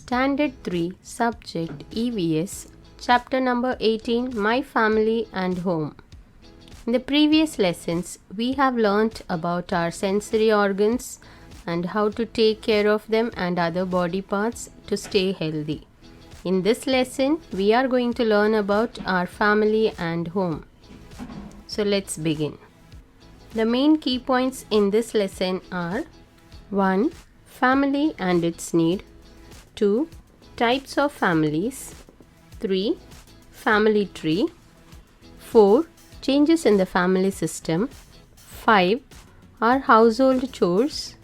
Standard 3, Subject EVS, Chapter number 18, My Family and Home. In the previous lessons, we have learnt about our sensory organs and how to take care of them and other body parts to stay healthy. In this lesson, we are going to learn about our family and home. So let's begin. The main key points in this lesson are 1. Family and its need. 2. Types of families. 3. Family tree. 4. Changes in the family system. 5. Our household chores.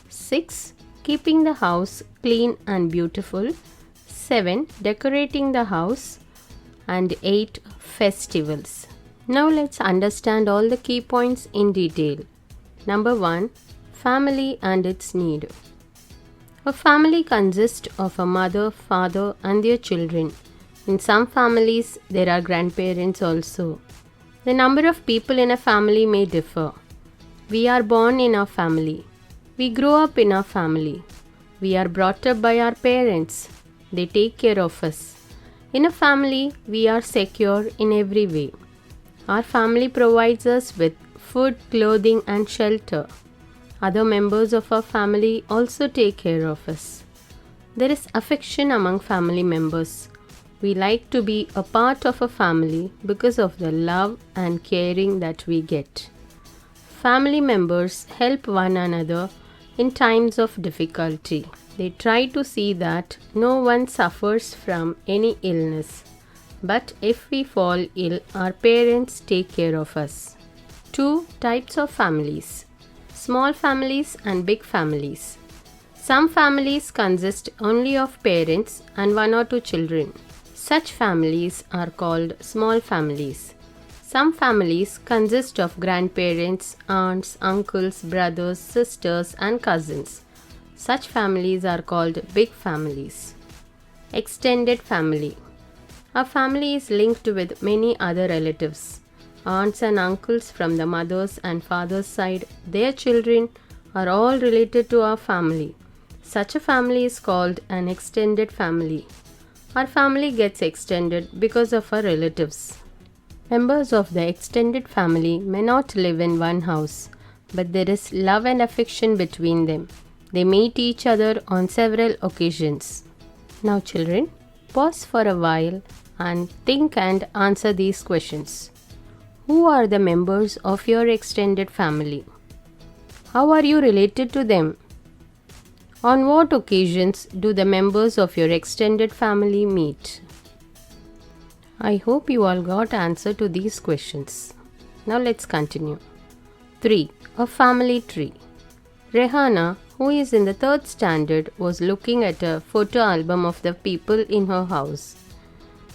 6. Keeping the house clean and beautiful. 7. Decorating the house. And 8. Festivals. Now let's understand all the key points in detail. Number 1. Family and its need. A family consists of a mother, father and their children. In some families, there are grandparents also. The number of people in a family may differ. We are born in our family. We grow up in our family. We are brought up by our parents. They take care of us. In a family, we are secure in every way. Our family provides us with food, clothing and shelter. Other members of our family also take care of us. There is affection among family members. We like to be a part of a family because of the love and caring that we get. Family members help one another in times of difficulty. They try to see that no one suffers from any illness. But if we fall ill, our parents take care of us. 2. Types of families. Small families and big families. Some families consist only of parents and 1 or 2 children. Such families are called small families. Some families consist of grandparents, aunts, uncles, brothers, sisters and cousins. Such families are called big families. Extended family. A family is linked with many other relatives. Aunts and uncles from the mother's and father's side, their children are all related to our family. Such a family is called an extended family. Our family gets extended because of our relatives. Members of the extended family may not live in one house, but there is love and affection between them. They meet each other on several occasions. Now children, pause for a while and think and answer these questions. Who are the members of your extended family? How are you related to them? On what occasions do the members of your extended family meet? I hope you all got answer to these questions. Now let's continue. 3. A family tree. Rehana, who is in the 3rd standard, was looking at a photo album of the people in her house.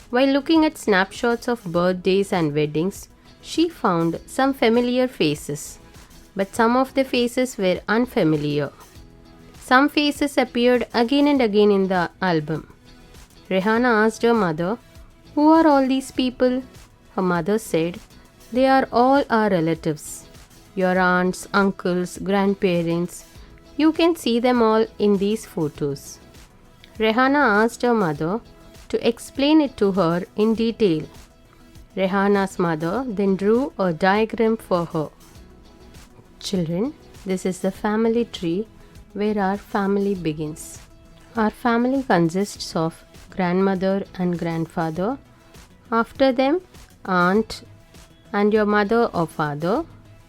While looking at snapshots of birthdays and weddings, she found some familiar faces, but some of the faces were unfamiliar. Some faces appeared again and again in the album. Rehana asked her mother, "Who are all these people?" Her mother said, "They are all our relatives. Your aunts, uncles, grandparents. You can see them all in these photos." Rehana asked her mother to explain it to her in detail. Rehana's mother then drew a diagram for her. Children, this is the family tree where our family begins. Our family consists of grandmother and grandfather. After them, aunt and your mother or father.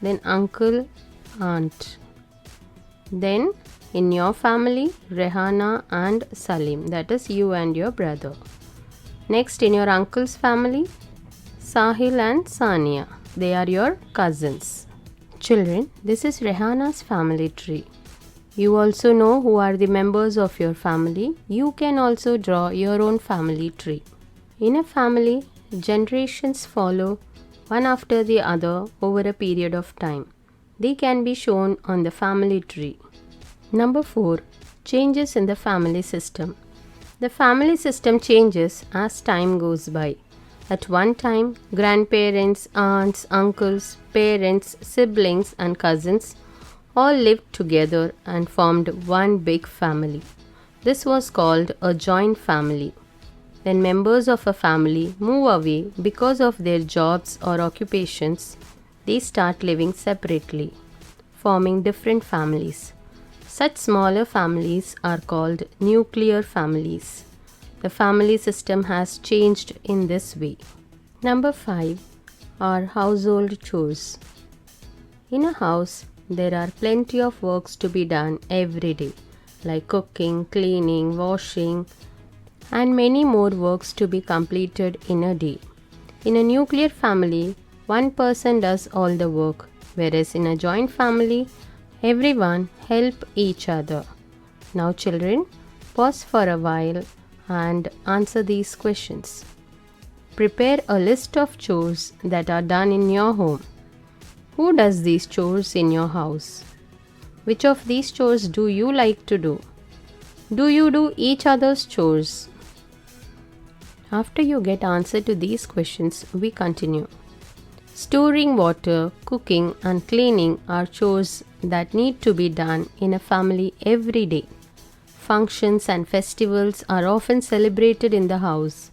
Then uncle, aunt. Then in your family, Rehana and Salim, that is you and your brother. Next in your uncle's family, Sahil and Sania, they are your cousins. Children, this is Rehana's family tree. You also know who are the members of your family. You can also draw your own family tree. In a family, generations follow one after the other over a period of time. They can be shown on the family tree. Number 4. Changes in the family system. The family system changes as time goes by. At one time, grandparents, aunts, uncles, parents, siblings and cousins all lived together and formed one big family. This was called a joint family. When members of a family move away because of their jobs or occupations, they start living separately, forming different families. Such smaller families are called nuclear families. The family system has changed in this way. Number 5 are household chores. In a house, there are plenty of works to be done every day, like cooking, cleaning, washing, and many more works to be completed in a day. In a nuclear family, one person does all the work, whereas in a joint family, everyone help each other. Now children, pause for a while and answer these questions. Prepare a list of chores that are done in your home. Who does these chores in your house? Which of these chores do you like to do? Do you do each other's chores? After you get answer to these questions, we continue. Storing water, cooking and cleaning are chores that need to be done in a family every day. Functions and festivals are often celebrated in the house.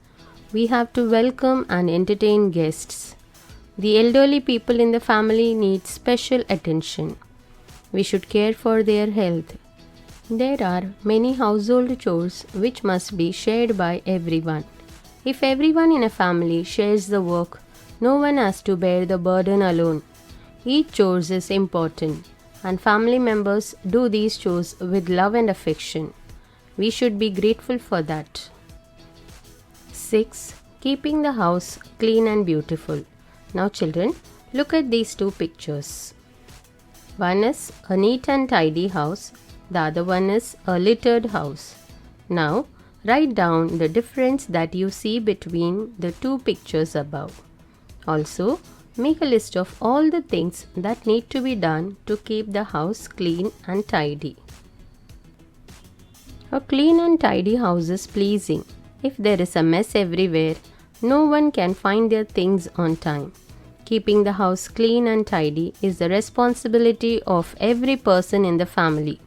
We have to welcome and entertain guests. The elderly people in the family need special attention. We should care for their health. There are many household chores which must be shared by everyone. If everyone in a family shares the work, no one has to bear the burden alone. Each chore is important, and family members do these chores with love and affection. We should be grateful for that. 6. Keeping the house clean and beautiful. Now children, look at these two pictures. One is a neat and tidy house, the other one is a littered house. Now, write down the difference that you see between the two pictures above. Also, make a list of all the things that need to be done to keep the house clean and tidy. A clean and tidy house is pleasing. If there is a mess everywhere, no one can find their things on time. Keeping the house clean and tidy is the responsibility of every person in the family.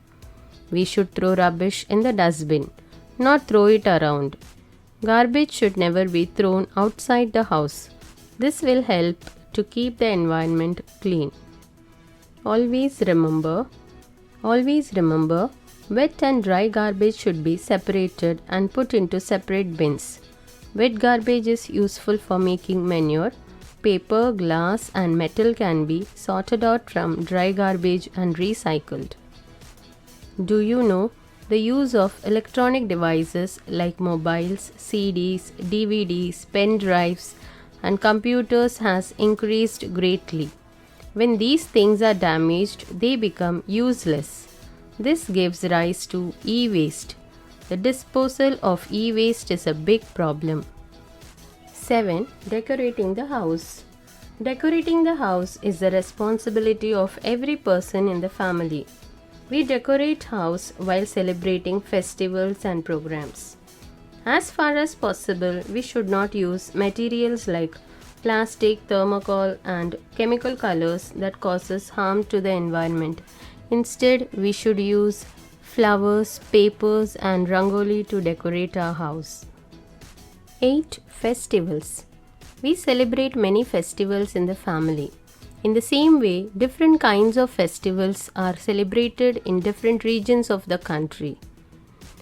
We should throw rubbish in the dustbin, not throw it around. Garbage should never be thrown outside the house. This will help to keep the environment clean. Always remember, wet and dry garbage should be separated and put into separate bins. Wet garbage is useful for making manure. Paper, glass and metal can be sorted out from dry garbage and recycled. Do you know the use of electronic devices like mobiles, CDs, DVDs, pen drives and computers has increased greatly. When these things are damaged, they become useless. This gives rise to e-waste. The disposal of e-waste is a big problem. 7. Decorating the house. Decorating the house is the responsibility of every person in the family. We decorate house while celebrating festivals and programs. As far as possible, we should not use materials like plastic, thermocol and chemical colors that causes harm to the environment. Instead, we should use flowers, papers and rangoli to decorate our house. 8. Festivals. We celebrate many festivals in the family. In the same way, different kinds of festivals are celebrated in different regions of the country.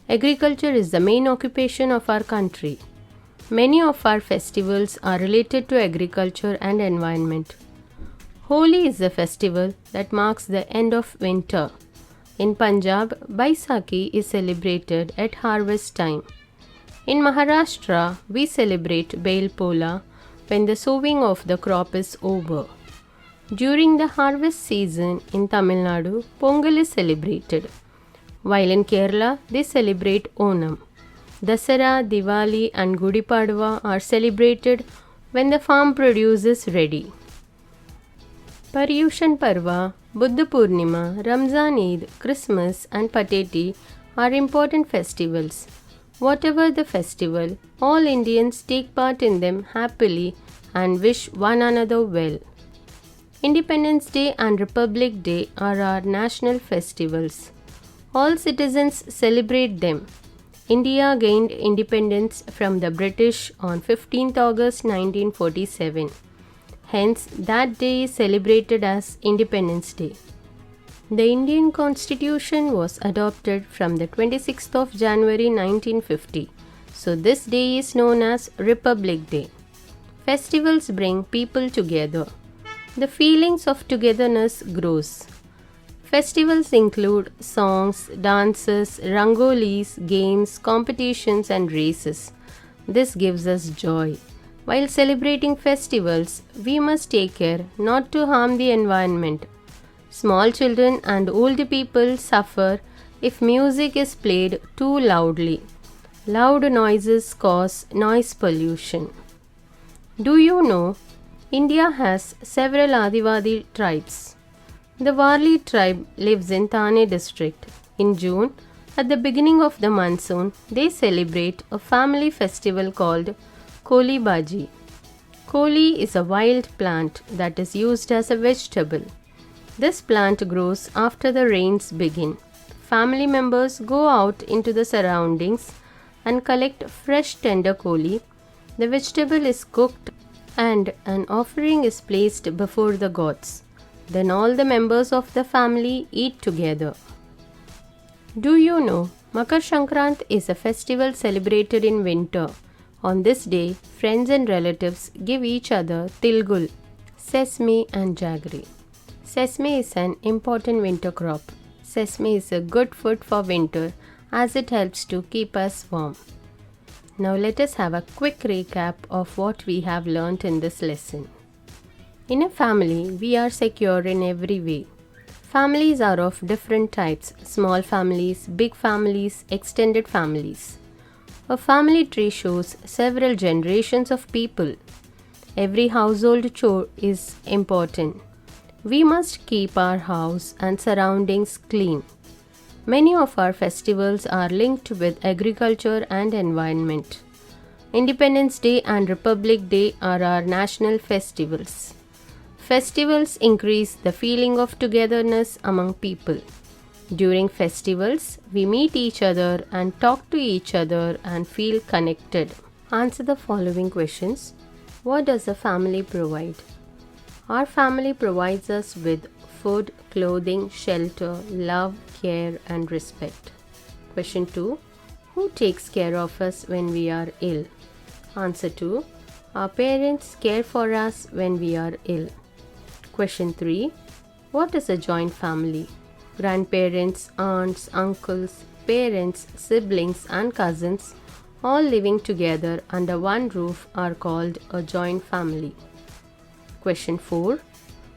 Agriculture is the main occupation of our country. Many of our festivals are related to agriculture and environment. Holi is a festival that marks the end of winter. In Punjab, Baisakhi is celebrated at harvest time. In Maharashtra, we celebrate Bail Pola when the sowing of the crop is over. During the harvest season in Tamil Nadu, Pongal is celebrated, while in Kerala, they celebrate Onam. Dasara, Diwali and Gudi Padwa are celebrated when the farm produce is ready. Paryushan Parva, Buddha Purnima, Ramzan Eid, Christmas and Pateti are important festivals. Whatever the festival, all Indians take part in them happily and wish one another well. Independence Day and Republic Day are our national festivals. All citizens celebrate them. India gained independence from the British on 15th August 1947. Hence, that day is celebrated as Independence Day. The Indian Constitution was adopted from the 26th of January 1950. So, this day is known as Republic Day. Festivals bring people together. The feelings of togetherness grows. Festivals include songs, dances, rangolis, games, competitions and races. This gives us joy. While celebrating festivals, we must take care not to harm the environment. Small children and old people suffer if music is played too loudly. Loud noises cause noise pollution. Do you know India has several Adivasi tribes? The Warli tribe lives in Thane district. In June, at the beginning of the monsoon, they celebrate a family festival called Koli Baji. Koli is a wild plant that is used as a vegetable. This plant grows after the rains begin. Family members go out into the surroundings and collect fresh tender koli. The vegetable is cooked and an offering is placed before the gods. Then all the members of the family eat together. Do you know Makar Sankrant is a festival celebrated in winter. On this day, friends and relatives give each other tilgul, sesame and jaggery. Sesame is an important winter crop. Sesame is a good food for winter as it helps to keep us warm. Now let us have a quick recap of what we have learnt in this lesson. In a family, we are secure in every way. Families are of different types: small families, big families, extended families. A family tree shows several generations of people. Every household chore is important. We must keep our house and surroundings clean. Many of our festivals are linked with agriculture and environment. Independence Day and Republic Day are our national festivals. Festivals increase the feeling of togetherness among people. During festivals, we meet each other and talk to each other and feel connected. Answer the following questions. What does a family provide? Our family provides us with food, clothing, shelter, love, care, and respect. Question 2. Who takes care of us when we are ill? Answer 2. Our parents care for us when we are ill. Question 3. What is a joint family? Grandparents, aunts, uncles, parents, siblings, and cousins all living together under one roof are called a joint family. Question 4.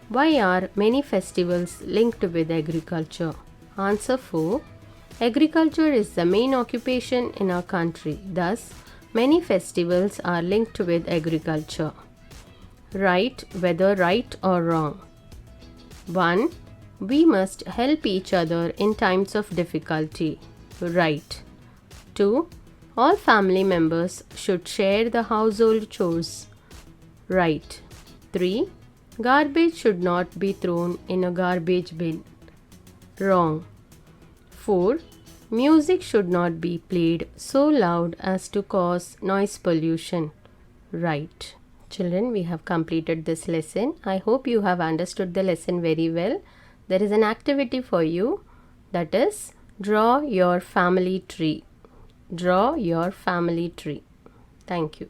Why are many festivals linked with agriculture? Answer 4. Agriculture is the main occupation in our country. Thus, many festivals are linked with agriculture. Right, whether right or wrong. 1. We must help each other in times of difficulty. Right. 2. All family members should share the household chores. Right. 3. Garbage should not be thrown in a garbage bin. Wrong. 4. Music should not be played so loud as to cause noise pollution. Right. Children, we have completed this lesson. I hope you have understood the lesson very well. There is an activity for you, that is, draw your family tree. Draw your family tree. Thank you.